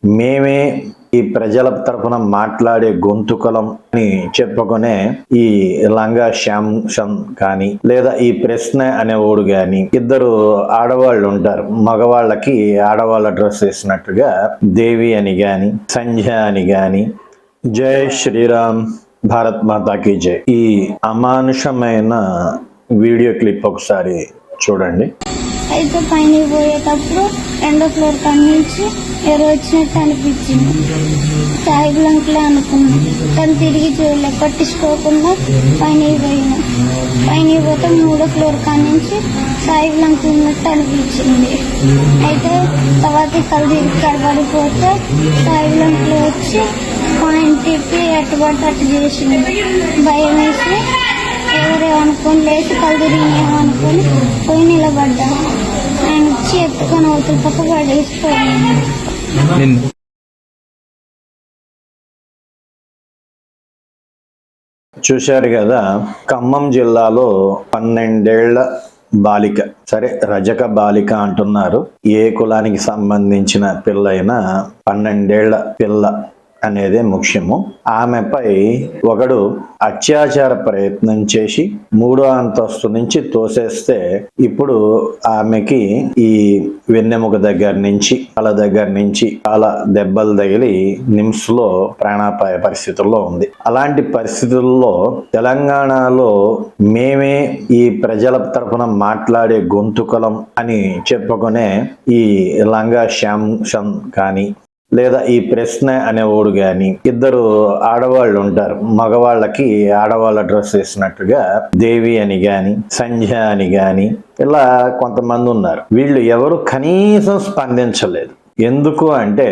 మేమే ఈ ప్రజల తరఫున మాట్లాడే గొంతుకలం అని చెప్పుకునే ఈ లంగా శ్యామ్ కానీ లేదా ఈ ప్రశ్న అనేవాడు గాని ఇద్దరు ఆడవాళ్ళు ఉంటారు. మగవాళ్ళకి ఆడవాళ్ళ డ్రెస్ వేసినట్టుగా దేవి అని గాని సంధ్య అని గాని జై శ్రీరామ్ భారత్ మాతాకి జై ఈ అమానుషమైన వీడియో క్లిప్ ఒకసారి చూడండి. అయితే పైన పోయేటప్పుడు రెండో ఫ్లోర్ కాడ నుంచి ఎవరు వచ్చినట్టు అనిపించింది. సాయి బ్లాంక్లే అనుకున్నాం, కానీ తిరిగి చూడలే, పట్టించుకోకుండా పైన పోతే మూడో ఫ్లోర్ కాడ నుంచి సాయి బ్లాంక్ ఉన్నట్టు అనిపించింది. అయితే తర్వాత కళ్ళు తిరిగి కడబడిపోతే సాయి బ్లాంక్లో వచ్చి పాయింట్ తిప్పి ఎట్టుబడి అట్టు చేసింది. భయం వేసి ఎవరేమనుకొని లేచి కళ్ళు తిరిగినేమనుకొని పోయి నిలబడ్డా. ఆయన వచ్చి ఎత్తుకొని అవుతుంది పక్క పడేసిపోయాను. చూశారు కదా, ఖమ్మం జిల్లాలో 12 ఏళ్ల బాలిక, సరే రజక బాలిక అంటున్నారు, ఏ కులానికి సంబంధించిన పిల్ల అయినా 12 ఏళ్ల పిల్ల అనేదే ముఖ్యము. ఆమెపై ఒకడు అత్యాచార ప్రయత్నం చేసి 3వ అంతస్తు నుంచి తోసేస్తే ఇప్పుడు ఆమెకి ఈ వెన్నెముక దగ్గర నుంచి తల దగ్గర నుంచి చాలా దెబ్బలు తగిలి నిమ్స్ లో ప్రాణాపాయ పరిస్థితుల్లో ఉంది. అలాంటి పరిస్థితుల్లో తెలంగాణలో మేమే ఈ ప్రజల తరఫున మాట్లాడే గొంతుకలం అని చెప్పుకునే ఈ లంగా శ్యామ్ కానీ లేదా ఈ ప్రశ్న అనేవాడు గాని ఇద్దరు ఆడవాళ్ళు ఉంటారు. మగవాళ్ళకి ఆడవాళ్ళ డ్రెస్ వేసినట్టుగా దేవి అని గాని సంధ్య అని గాని ఇలా కొంతమంది ఉన్నారు. వీళ్ళు ఎవరు కనీసం స్పందించలేదు. ఎందుకు అంటే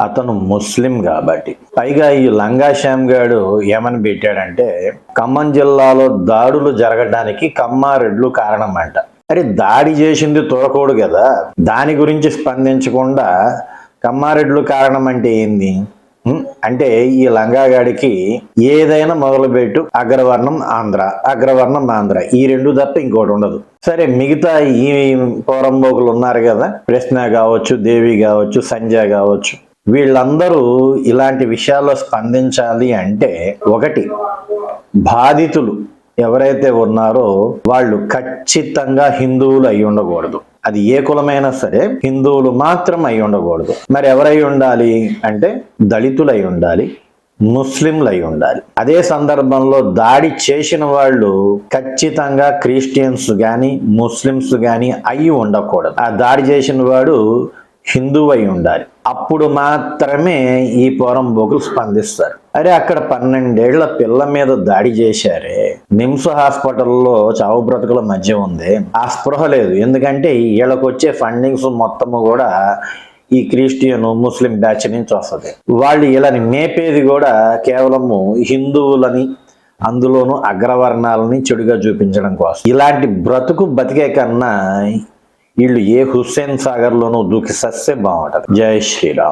అతను ముస్లిం కాబట్టి. పైగా ఈ లంగా శ్యామ్ గాడు ఏమని పెట్టాడంటే ఖమ్మం జిల్లాలో దాడులు జరగడానికి కమ్మారెడ్లు కారణం అంట. అరే దాడి చేసింది తోడకోడు కదా, దాని గురించి స్పందించకుండా కమ్మారెడ్లు కారణం అంటే ఏంది అంటే ఈ లంగాగాడికి ఏదైనా మొదలుపెట్టు అగ్రవర్ణం ఆంధ్ర ఈ రెండు తప్ప ఇంకోటి ఉండదు. సరే మిగతా ఈ పోరంబోకులు ఉన్నారు కదా, ప్రశ్న కావచ్చు, దేవి కావచ్చు, సంజయ్ కావచ్చు, వీళ్ళందరూ ఇలాంటి విషయాల్లో స్పందించాలి అంటే ఒకటి, బాధితులు ఎవరైతే ఉన్నారో వాళ్ళు ఖచ్చితంగా హిందువులు అయి ఉండకూడదు. అది ఏ కులమైనా సరే హిందువులు మాత్రం అయి ఉండకూడదు. మరి ఎవరై ఉండాలి అంటే దళితులు అయి ఉండాలి, ముస్లింలు అయి ఉండాలి. అదే సందర్భంలో దాడి చేసిన వాళ్ళు ఖచ్చితంగా క్రిస్టియన్స్ గాని ముస్లిమ్స్ గాని అయి ఉండకూడదు. ఆ దాడి చేసిన వాడు హిందువు అయి ఉండాలి. అప్పుడు మాత్రమే ఈ పోరంబోకులు స్పందిస్తారు. అరే అక్కడ 12 ఏళ్ల పిల్ల మీద దాడి చేశారే, నిమ్స్ హాస్పిటల్లో చావు బ్రతుకుల మధ్య ఉంది, ఆ స్పృహ లేదు. ఎందుకంటే వీళ్ళకి వచ్చే ఫండింగ్స్ మొత్తము కూడా ఈ క్రిస్టియన్ ముస్లిం బ్యాచ్ నుంచి వస్తుంది. వాళ్ళు వీళ్ళని మేపేది కూడా కేవలము హిందువులని, అందులోనూ అగ్రవర్ణాలని చెడుగా చూపించడం కోసం. ఇలాంటి బ్రతుకు బతికే కన్నా వీళ్ళు ఏ హుస్సేన్ సాగర్ లోనూ దూకి సస్తే బాగుంటది. జై శ్రీరామ్.